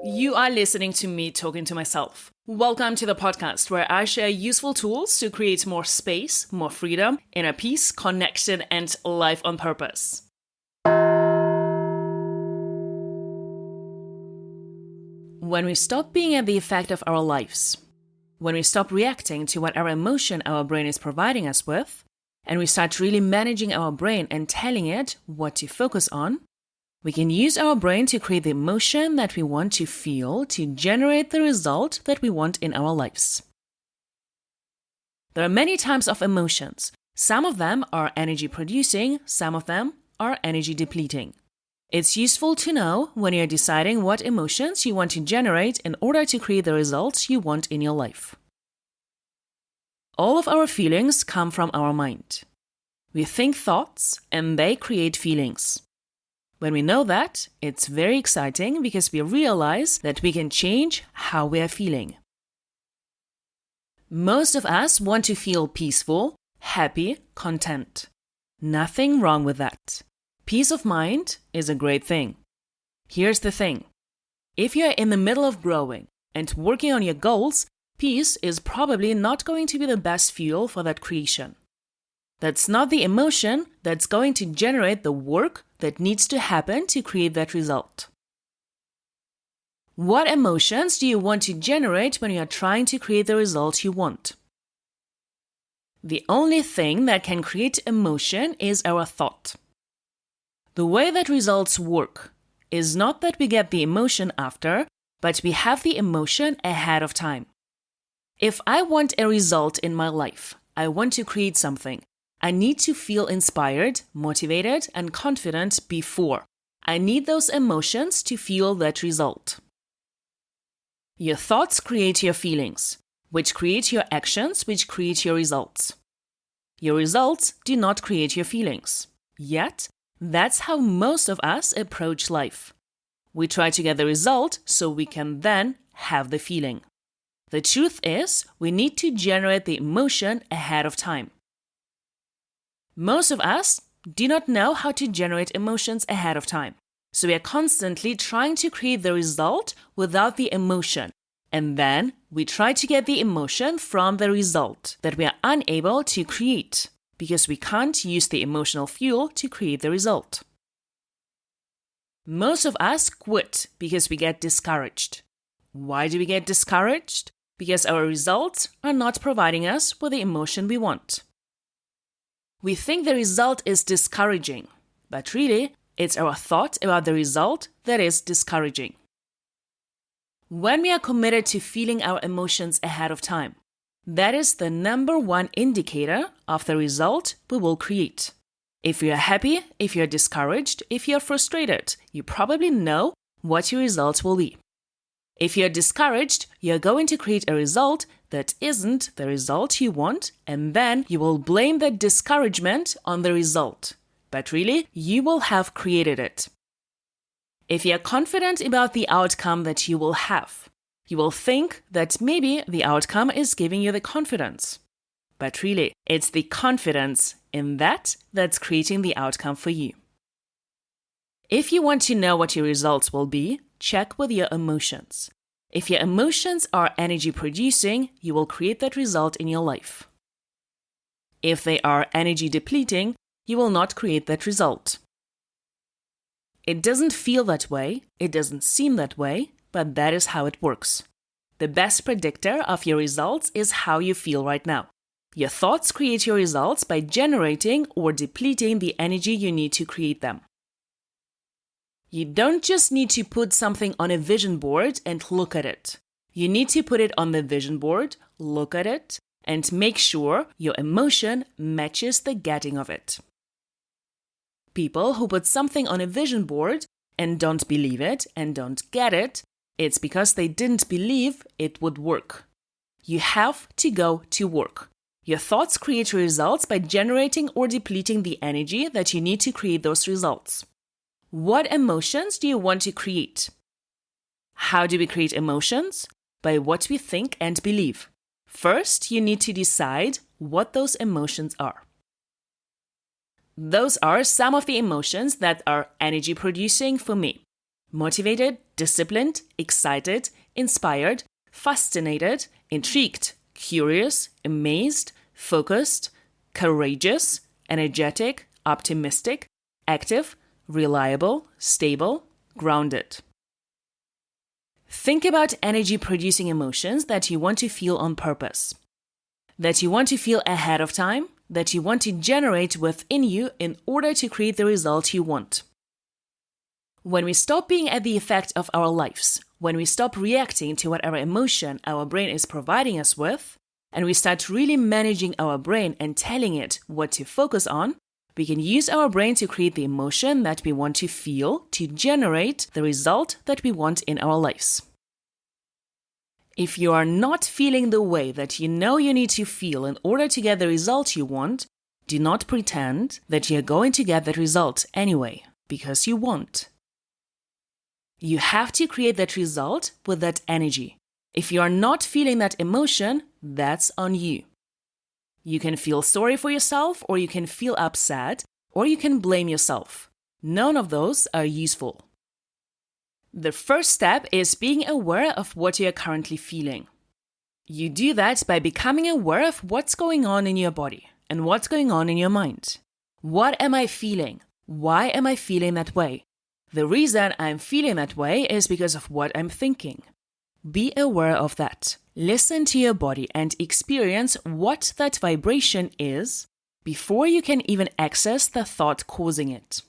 You are listening to me talking to myself. Welcome to the podcast where I share useful tools to create more space, more freedom, inner peace, connection, and life on purpose. When we stop being at the effect of our lives, when we stop reacting to whatever emotion our brain is providing us with, and we start really managing our brain and telling it what to focus on, we can use our brain to create the emotion that we want to feel to generate the result that we want in our lives. There are many types of emotions. Some of them are energy producing, some of them are energy depleting. It's useful to know when you're deciding what emotions you want to generate in order to create the results you want in your life. All of our feelings come from our mind. We think thoughts and they create feelings. When we know that, it's very exciting because we realize that we can change how we are feeling. Most of us want to feel peaceful, happy, content. Nothing wrong with that. Peace of mind is a great thing. Here's the thing. If you're in the middle of growing and working on your goals, peace is probably not going to be the best fuel for that creation. That's not the emotion that's going to generate the work that needs to happen to create that result. What emotions do you want to generate when you are trying to create the result you want? The only thing that can create emotion is our thought. The way that results work is not that we get the emotion after, but we have the emotion ahead of time. If I want a result in my life, I want to create something, I need to feel inspired, motivated, and confident before. I need those emotions to feel that result. Your thoughts create your feelings, which create your actions, which create your results. Your results do not create your feelings. Yet, that's how most of us approach life. We try to get the result so we can then have the feeling. The truth is, we need to generate the emotion ahead of time. Most of us do not know how to generate emotions ahead of time. So we are constantly trying to create the result without the emotion. And then we try to get the emotion from the result that we are unable to create because we can't use the emotional fuel to create the result. Most of us quit because we get discouraged. Why do we get discouraged? Because our results are not providing us with the emotion we want. We think the result is discouraging, but really, it's our thought about the result that is discouraging. When we are committed to feeling our emotions ahead of time, that is the number one indicator of the result we will create. If you're happy, if you're discouraged, if you're frustrated, you probably know what your results will be. If you're discouraged, you're going to create a result that isn't the result you want, and then you will blame that discouragement on the result. But really, you will have created it. If you're confident about the outcome that you will have, you will think that maybe the outcome is giving you the confidence. But really, it's the confidence in that that's creating the outcome for you. If you want to know what your results will be, check with your emotions. If your emotions are energy producing, you will create that result in your life. If they are energy depleting, you will not create that result. It doesn't feel that way, it doesn't seem that way, but that is how it works. The best predictor of your results is how you feel right now. Your thoughts create your results by generating or depleting the energy you need to create them. You don't just need to put something on a vision board and look at it. You need to put it on the vision board, look at it, and make sure your emotion matches the getting of it. People who put something on a vision board and don't believe it and don't get it, it's because they didn't believe it would work. You have to go to work. Your thoughts create your results by generating or depleting the energy that you need to create those results. What emotions do you want to create? How do we create emotions? By what we think and believe. First, you need to decide what those emotions are. Those are some of the emotions that are energy producing for me. Motivated, disciplined, excited, inspired, fascinated, intrigued, curious, amazed, focused, courageous, energetic, optimistic, active, reliable, stable, grounded. Think about energy-producing emotions that you want to feel on purpose, that you want to feel ahead of time, that you want to generate within you in order to create the result you want. When we stop being at the effect of our lives, when we stop reacting to whatever emotion our brain is providing us with, and we start really managing our brain and telling it what to focus on, we can use our brain to create the emotion that we want to feel to generate the result that we want in our lives. If you are not feeling the way that you know you need to feel in order to get the result you want, do not pretend that you're going to get that result anyway, because you won't. You have to create that result with that energy. If you are not feeling that emotion, that's on you. You can feel sorry for yourself, or you can feel upset, or you can blame yourself. None of those are useful. The first step is being aware of what you are currently feeling. You do that by becoming aware of what's going on in your body and what's going on in your mind. What am I feeling? Why am I feeling that way? The reason I'm feeling that way is because of what I'm thinking. Be aware of that. Listen to your body and experience what that vibration is before you can even access the thought causing it.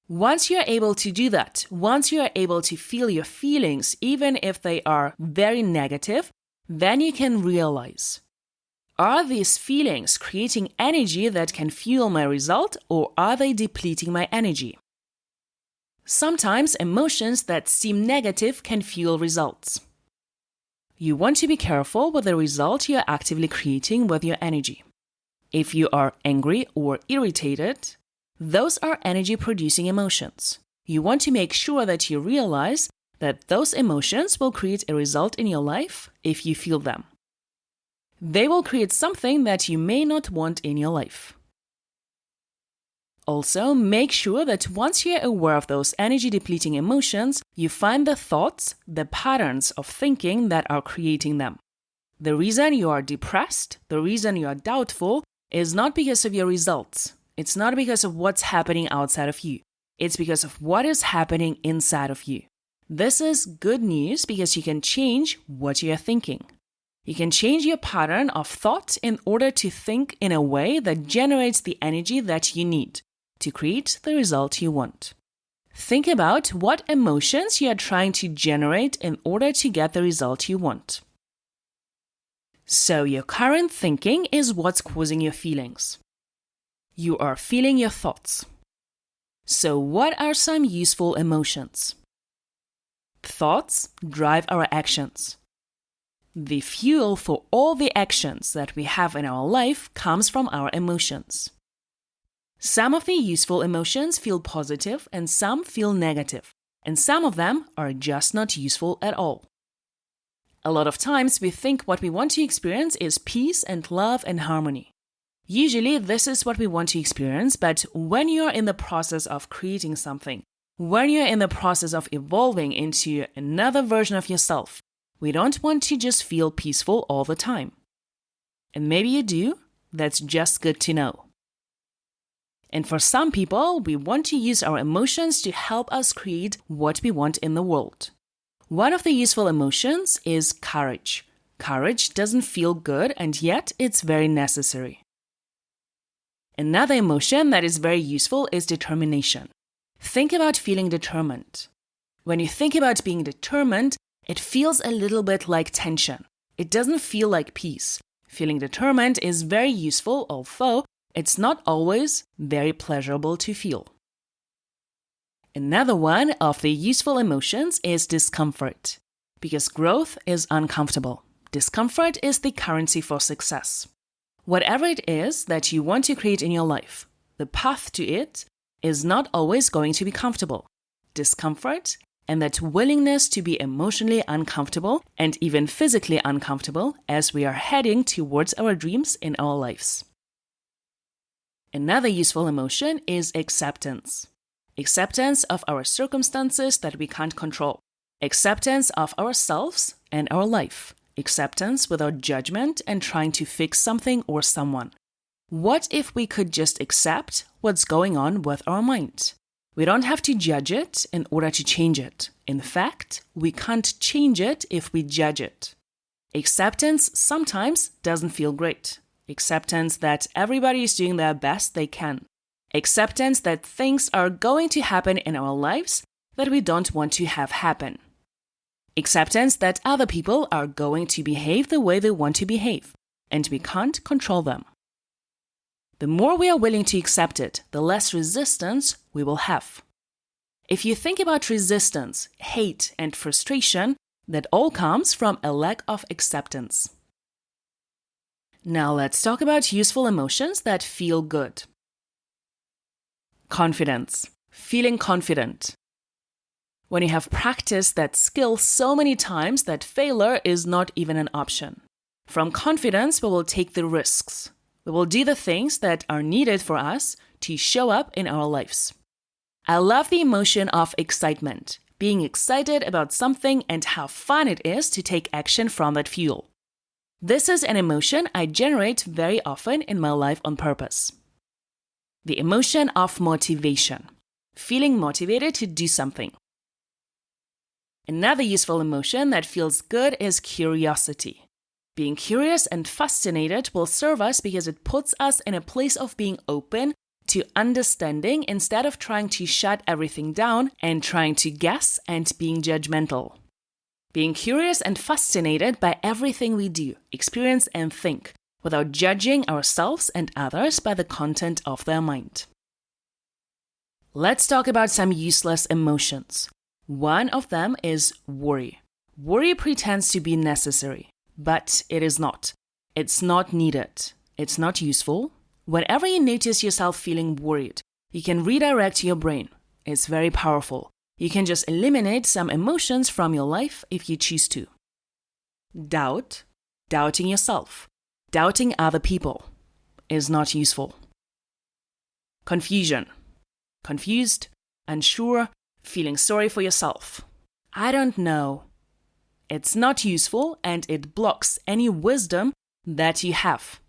Once you're able to do that, once you are able to feel your feelings, even if they are very negative, then you can realize, are these feelings creating energy that can fuel my result, or are they depleting my energy? Sometimes emotions that seem negative can fuel results. You want to be careful with the result you are actively creating with your energy. If you are angry or irritated, those are energy-producing emotions. You want to make sure that you realize that those emotions will create a result in your life if you feel them. They will create something that you may not want in your life. Also, make sure that once you're aware of those energy-depleting emotions, you find the thoughts, the patterns of thinking that are creating them. The reason you are depressed, the reason you are doubtful, is not because of your results. It's not because of what's happening outside of you. It's because of what is happening inside of you. This is good news because you can change what you are thinking. You can change your pattern of thought in order to think in a way that generates the energy that you need to create the result you want. Think about what emotions you are trying to generate in order to get the result you want. So your current thinking is what's causing your feelings. You are feeling your thoughts. So what are some useful emotions? Thoughts drive our actions. The fuel for all the actions that we have in our life comes from our emotions. Some of the useful emotions feel positive and some feel negative, and some of them are just not useful at all. A lot of times we think what we want to experience is peace and love and harmony. Usually this is what we want to experience, but when you're in the process of creating something, when you're in the process of evolving into another version of yourself, we don't want to just feel peaceful all the time. And maybe you do, that's just good to know. And for some people, we want to use our emotions to help us create what we want in the world. One of the useful emotions is courage. Courage doesn't feel good, and yet it's very necessary. Another emotion that is very useful is determination. Think about feeling determined. When you think about being determined, it feels a little bit like tension. It doesn't feel like peace. Feeling determined is very useful, although it's not always very pleasurable to feel. Another one of the useful emotions is discomfort, because growth is uncomfortable. Discomfort is the currency for success. Whatever it is that you want to create in your life, the path to it is not always going to be comfortable. Discomfort and that willingness to be emotionally uncomfortable and even physically uncomfortable as we are heading towards our dreams in our lives. Another useful emotion is acceptance. acceptance of our circumstances that we can't control, acceptance of ourselves and our life, acceptance without judgment and trying to fix something or someone. What if we could just accept what's going on with our mind? We don't have to judge it in order to change it. In fact, we can't change it if we judge it. Acceptance sometimes doesn't feel great. Acceptance that everybody is doing their best they can. Acceptance that things are going to happen in our lives that we don't want to have happen. Acceptance that other people are going to behave the way they want to behave, and we can't control them. The more we are willing to accept it, the less resistance we will have. If you think about resistance, hate, and frustration, that all comes from a lack of acceptance. Now let's talk about useful emotions that feel good. Confidence. Feeling confident. When you have practiced that skill so many times that failure is not even an option. From confidence, we will take the risks. We will do the things that are needed for us to show up in our lives. I love the emotion of excitement, being excited about something and how fun it is to take action from that fuel. This is an emotion I generate very often in my life on purpose. The emotion of motivation, feeling motivated to do something. Another useful emotion that feels good is curiosity. Being curious and fascinated will serve us because it puts us in a place of being open to understanding instead of trying to shut everything down and trying to guess and being judgmental. Being curious and fascinated by everything we do, experience and think, without judging ourselves and others by the content of their mind. Let's talk about some useless emotions. One of them is worry. Worry pretends to be necessary, but it is not. It's not needed. It's not useful. Whenever you notice yourself feeling worried, you can redirect your brain. It's very powerful. You can just eliminate some emotions from your life if you choose to. Doubt, doubting yourself, doubting other people is not useful. Confusion, confused, unsure, feeling sorry for yourself. I don't know. It's not useful and it blocks any wisdom that you have.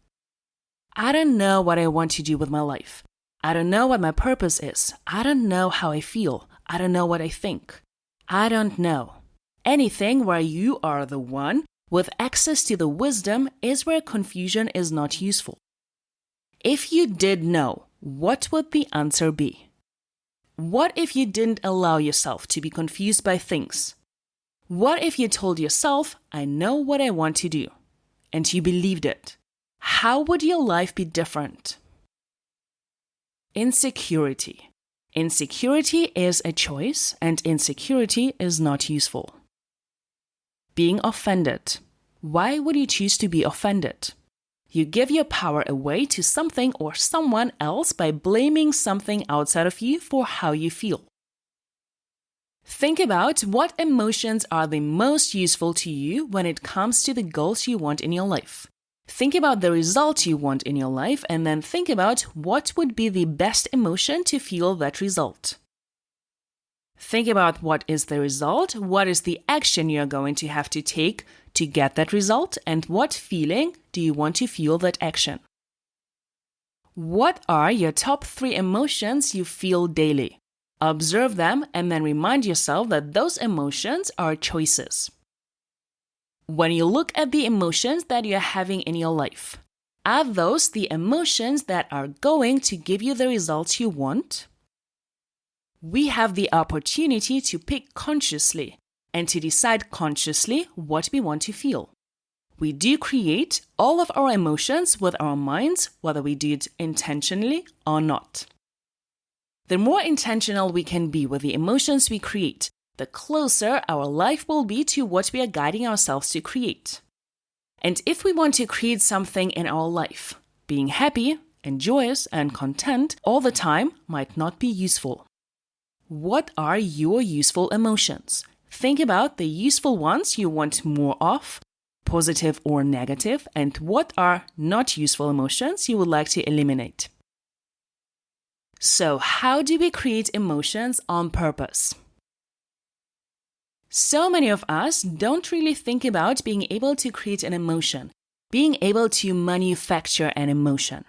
I don't know what I want to do with my life. I don't know what my purpose is. I don't know how I feel. I don't know what I think. I don't know. Anything where you are the one with access to the wisdom is where confusion is not useful. If you did know, what would the answer be? What if you didn't allow yourself to be confused by things? What if you told yourself, I know what I want to do, and you believed it? How would your life be different? Insecurity. Insecurity is a choice, and insecurity is not useful. Being offended. Why would you choose to be offended? You give your power away to something or someone else by blaming something outside of you for how you feel. Think about what emotions are the most useful to you when it comes to the goals you want in your life. Think about the result you want in your life and then think about what would be the best emotion to feel that result. Think about what is the result, what is the action you're going to have to take to get that result, and what feeling do you want to feel that action. What are your top 3 emotions you feel daily? Observe them and then remind yourself that those emotions are choices. When you look at the emotions that you're having in your life, are those the emotions that are going to give you the results you want? We have the opportunity to pick consciously and to decide consciously what we want to feel. We do create all of our emotions with our minds, whether we do it intentionally or not. The more intentional we can be with the emotions we create, the closer our life will be to what we are guiding ourselves to create. And if we want to create something in our life, being happy and joyous and content all the time might not be useful. What are your useful emotions? Think about the useful ones you want more of, positive or negative, and what are not useful emotions you would like to eliminate. So, how do we create emotions on purpose? So many of us don't really think about being able to create an emotion, being able to manufacture an emotion.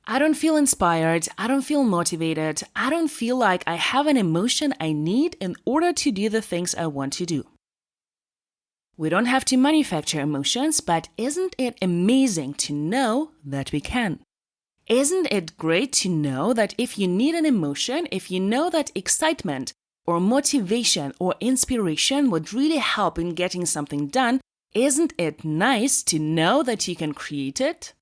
I don't feel inspired, I don't feel motivated, I don't feel like I have an emotion I need in order to do the things I want to do. We don't have to manufacture emotions, but isn't it amazing to know that we can? Isn't it great to know that if you need an emotion, if you know that excitement or motivation or inspiration would really help in getting something done, isn't it nice to know that you can create it?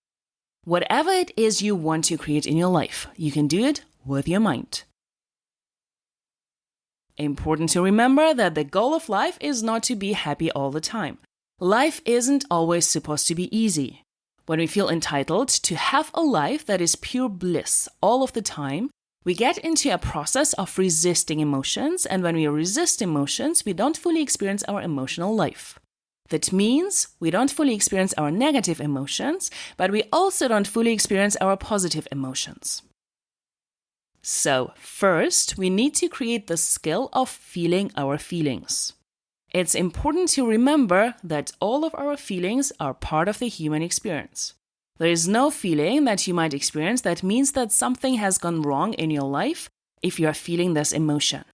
Whatever it is you want to create in your life, you can do it with your mind. Important to remember that the goal of life is not to be happy all the time. Life isn't always supposed to be easy. When we feel entitled to have a life that is pure bliss all of the time, we get into a process of resisting emotions, and when we resist emotions, we don't fully experience our emotional life. That means we don't fully experience our negative emotions, but we also don't fully experience our positive emotions. So, first, we need to create the skill of feeling our feelings. It's important to remember that all of our feelings are part of the human experience. There is no feeling that you might experience that means that something has gone wrong in your life if you are feeling this emotion.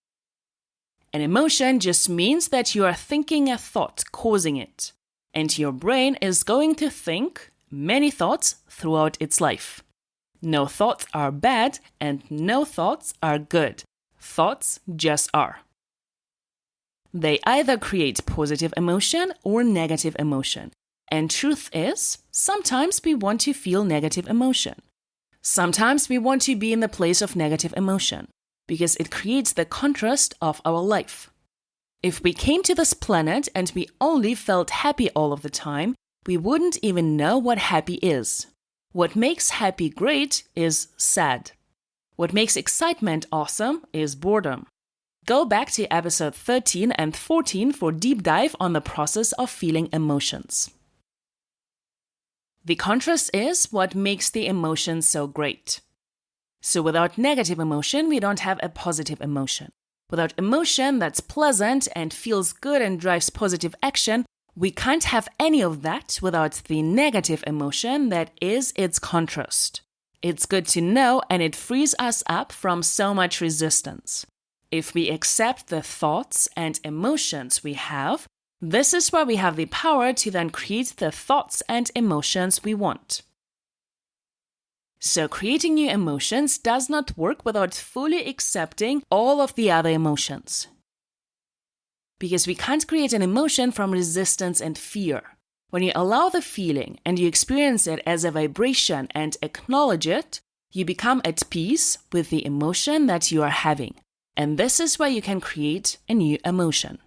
An emotion just means that you are thinking a thought causing it, and your brain is going to think many thoughts throughout its life. No thoughts are bad and no thoughts are good. Thoughts just are. They either create positive emotion or negative emotion. And truth is, sometimes we want to feel negative emotion. Sometimes we want to be in the place of negative emotion because it creates the contrast of our life. If we came to this planet and we only felt happy all of the time, we wouldn't even know what happy is. What makes happy great is sad. What makes excitement awesome is boredom. Go back to episode 13 and 14 for deep dive on the process of feeling emotions. The contrast is what makes the emotion so great. So without negative emotion, we don't have a positive emotion. Without emotion that's pleasant and feels good and drives positive action, we can't have any of that without the negative emotion that is its contrast. It's good to know, and it frees us up from so much resistance. If we accept the thoughts and emotions we have, this is where we have the power to then create the thoughts and emotions we want. So creating new emotions does not work without fully accepting all of the other emotions. Because we can't create an emotion from resistance and fear. When you allow the feeling and you experience it as a vibration and acknowledge it, you become at peace with the emotion that you are having. And this is where you can create a new emotion.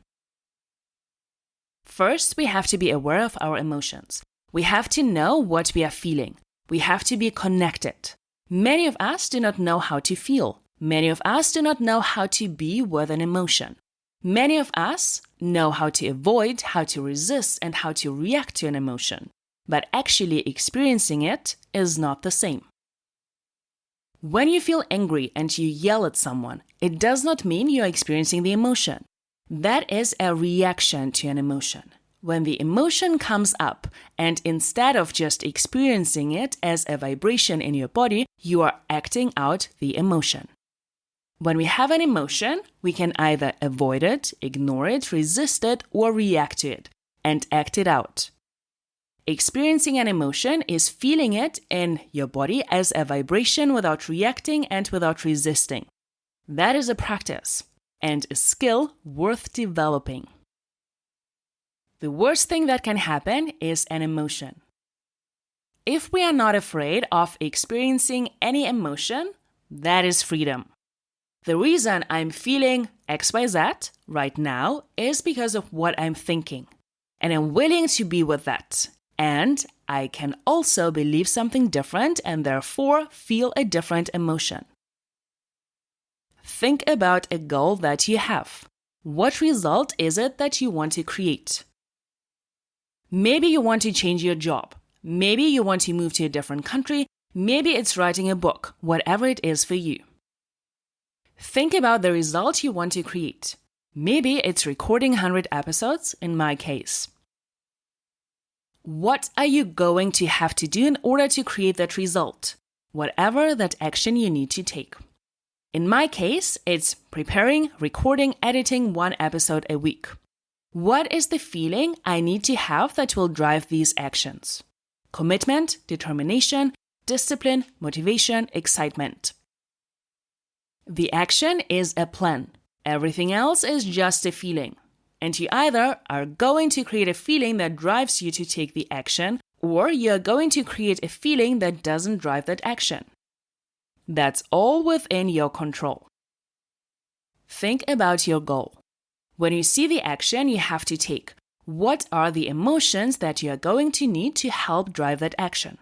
First, we have to be aware of our emotions. We have to know what we are feeling. We have to be connected. Many of us do not know how to feel. Many of us do not know how to be with an emotion. Many of us know how to avoid, how to resist, and how to react to an emotion. But actually experiencing it is not the same. When you feel angry and you yell at someone, it does not mean you are experiencing the emotion. That is a reaction to an emotion. When the emotion comes up, and instead of just experiencing it as a vibration in your body, you are acting out the emotion. When we have an emotion, we can either avoid it, ignore it, resist it, or react to it, and act it out. Experiencing an emotion is feeling it in your body as a vibration without reacting and without resisting. That is a practice and a skill worth developing. The worst thing that can happen is an emotion. If we are not afraid of experiencing any emotion, that is freedom. The reason I'm feeling XYZ right now is because of what I'm thinking. And I'm willing to be with that. And I can also believe something different and therefore feel a different emotion. Think about a goal that you have. What result is it that you want to create? Maybe you want to change your job. Maybe you want to move to a different country. Maybe it's writing a book, whatever it is for you. Think about the result you want to create. Maybe it's recording 100 episodes, in my case. What are you going to have to do in order to create that result? Whatever that action you need to take. In my case, it's preparing, recording, editing 1 episode a week. What is the feeling I need to have that will drive these actions? Commitment, determination, discipline, motivation, excitement. The action is a plan. Everything else is just a feeling. And you either are going to create a feeling that drives you to take the action, or you're going to create a feeling that doesn't drive that action. That's all within your control. Think about your goal. When you see the action you have to take, what are the emotions that you are going to need to help drive that action?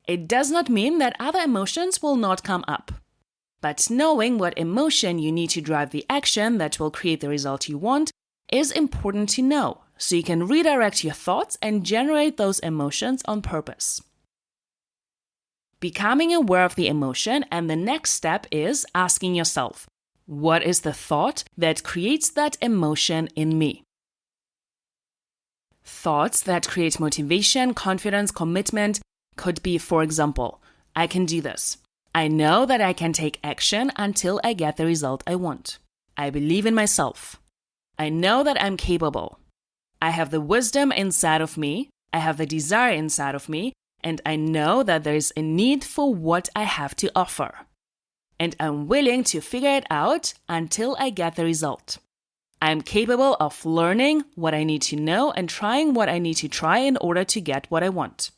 It does not mean that other emotions will not come up. But knowing what emotion you need to drive the action that will create the result you want is important to know, so you can redirect your thoughts and generate those emotions on purpose. Becoming aware of the emotion, and the next step is asking yourself, what is the thought that creates that emotion in me? Thoughts that create motivation, confidence, commitment could be, for example, I can do this. I know that I can take action until I get the result I want. I believe in myself. I know that I'm capable. I have the wisdom inside of me. I have the desire inside of me. And I know that there is a need for what I have to offer. And I'm willing to figure it out until I get the result. I'm capable of learning what I need to know and trying what I need to try in order to get what I want.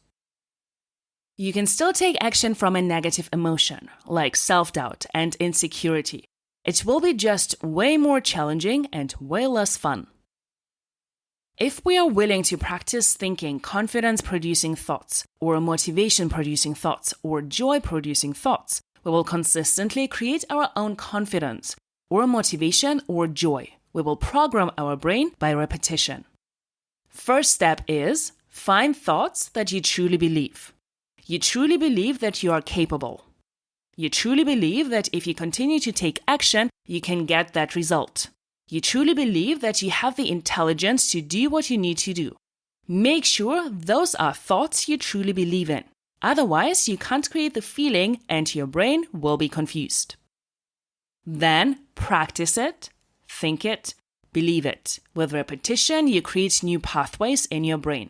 You can still take action from a negative emotion, like self-doubt and insecurity. It will be just way more challenging and way less fun. If we are willing to practice thinking confidence-producing thoughts, or motivation-producing thoughts, or joy-producing thoughts, we will consistently create our own confidence, or motivation, or joy. We will program our brain by repetition. First step is find thoughts that you truly believe. You truly believe that you are capable. You truly believe that if you continue to take action, you can get that result. You truly believe that you have the intelligence to do what you need to do. Make sure those are thoughts you truly believe in. Otherwise, you can't create the feeling and your brain will be confused. Then practice it, think it, believe it. With repetition, you create new pathways in your brain.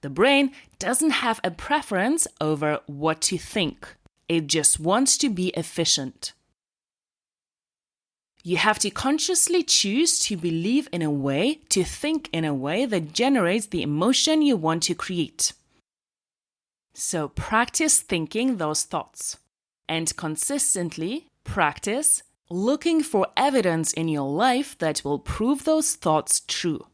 The brain doesn't have a preference over what to think. It just wants to be efficient. You have to consciously choose to believe in a way, to think in a way that generates the emotion you want to create. So practice thinking those thoughts and consistently practice looking for evidence in your life that will prove those thoughts true.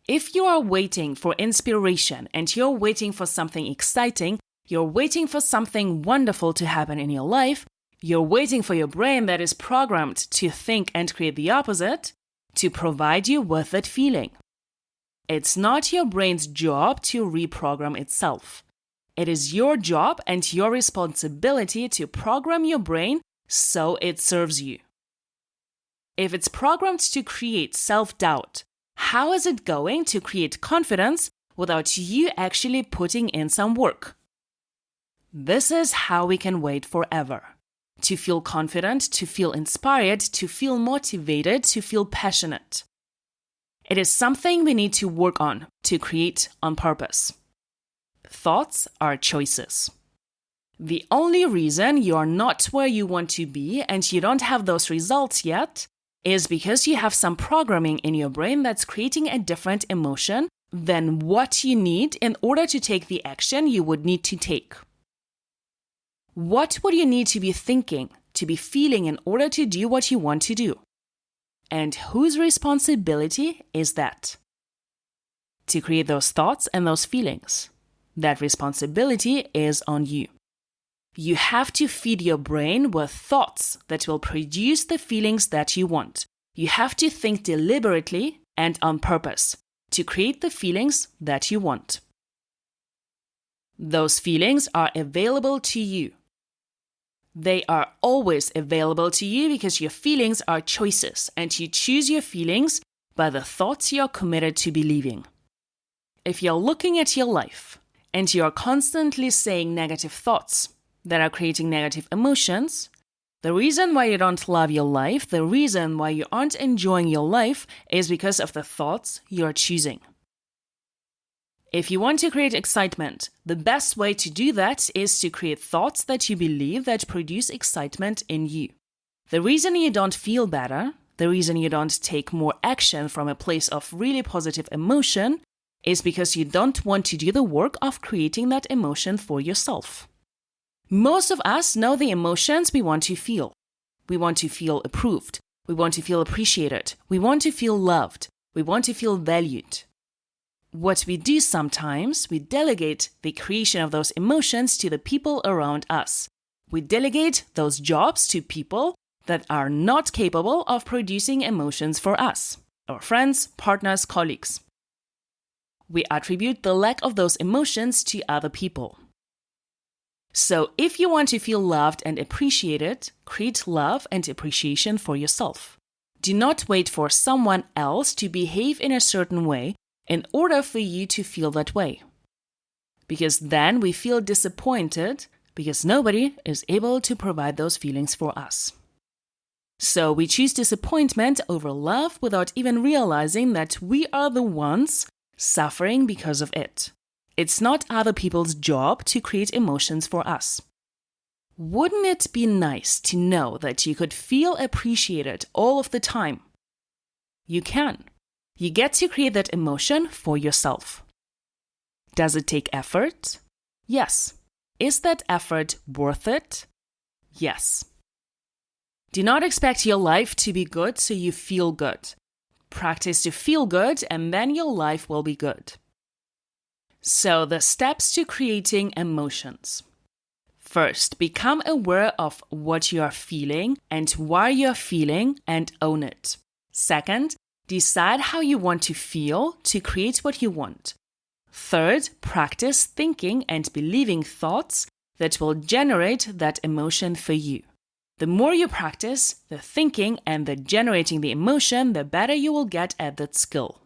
If you are waiting for inspiration and you're waiting for something exciting, you're waiting for something wonderful to happen in your life, you're waiting for your brain that is programmed to think and create the opposite to provide you with that feeling. It's not your brain's job to reprogram itself. It is your job and your responsibility to program your brain so it serves you. If it's programmed to create self-doubt, how is it going to create confidence without you actually putting in some work? This is how we can wait forever. To feel confident, to feel inspired, to feel motivated, to feel passionate. It is something we need to work on to create on purpose. Thoughts are choices. The only reason you are not where you want to be and you don't have those results yet is because you have some programming in your brain that's creating a different emotion than what you need in order to take the action you would need to take. What would you need to be thinking, to be feeling in order to do what you want to do? And whose responsibility is that? To create those thoughts and those feelings. That responsibility is on you. You have to feed your brain with thoughts that will produce the feelings that you want. You have to think deliberately and on purpose to create the feelings that you want. Those feelings are available to you. They are always available to you because your feelings are choices, and you choose your feelings by the thoughts you're committed to believing. If you're looking at your life and you're constantly saying negative thoughts that are creating negative emotions, the reason why you don't love your life, the reason why you aren't enjoying your life is because of the thoughts you're choosing. If you want to create excitement, the best way to do that is to create thoughts that you believe that produce excitement in you. The reason you don't feel better, the reason you don't take more action from a place of really positive emotion is because you don't want to do the work of creating that emotion for yourself. Most of us know the emotions we want to feel. We want to feel approved. We want to feel appreciated. We want to feel loved. We want to feel valued. What we do sometimes, we delegate the creation of those emotions to the people around us. We delegate those jobs to people that are not capable of producing emotions for us, our friends, partners, colleagues. We attribute the lack of those emotions to other people. So if you want to feel loved and appreciated, create love and appreciation for yourself. Do not wait for someone else to behave in a certain way in order for you to feel that way. Because then we feel disappointed because nobody is able to provide those feelings for us. So we choose disappointment over love without even realizing that we are the ones suffering because of it. It's not other people's job to create emotions for us. Wouldn't it be nice to know that you could feel appreciated all of the time? You can. You get to create that emotion for yourself. Does it take effort? Yes. Is that effort worth it? Yes. Do not expect your life to be good so you feel good. Practice to feel good and then your life will be good. So the steps to creating emotions. First, become aware of what you are feeling and why you are feeling and own it. Second, decide how you want to feel to create what you want. Third, practice thinking and believing thoughts that will generate that emotion for you. The more you practice the thinking and the generating the emotion, the better you will get at that skill.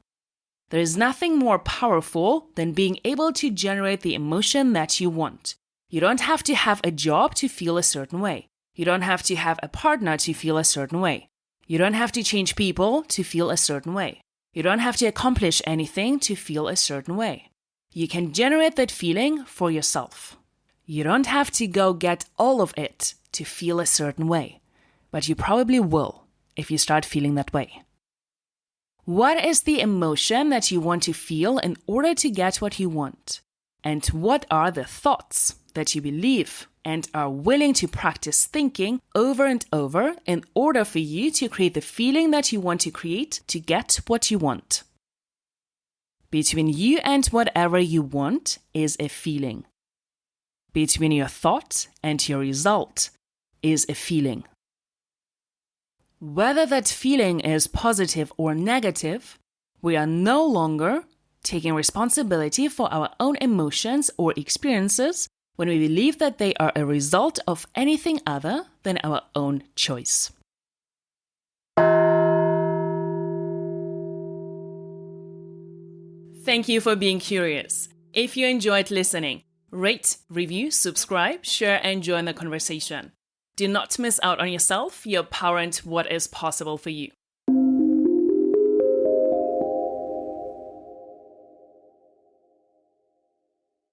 There is nothing more powerful than being able to generate the emotion that you want. You don't have to have a job to feel a certain way. You don't have to have a partner to feel a certain way. You don't have to change people to feel a certain way. You don't have to accomplish anything to feel a certain way. You can generate that feeling for yourself. You don't have to go get all of it to feel a certain way, but you probably will if you start feeling that way. What is the emotion that you want to feel in order to get what you want? And what are the thoughts that you believe and are willing to practice thinking over and over in order for you to create the feeling that you want to create to get what you want? Between you and whatever you want is a feeling. Between your thought and your result is a feeling. Whether that feeling is positive or negative, we are no longer taking responsibility for our own emotions or experiences when we believe that they are a result of anything other than our own choice. Thank you for being curious. If you enjoyed listening, rate, review, subscribe, share, and join the conversation. Do not miss out on yourself, your power, and what is possible for you.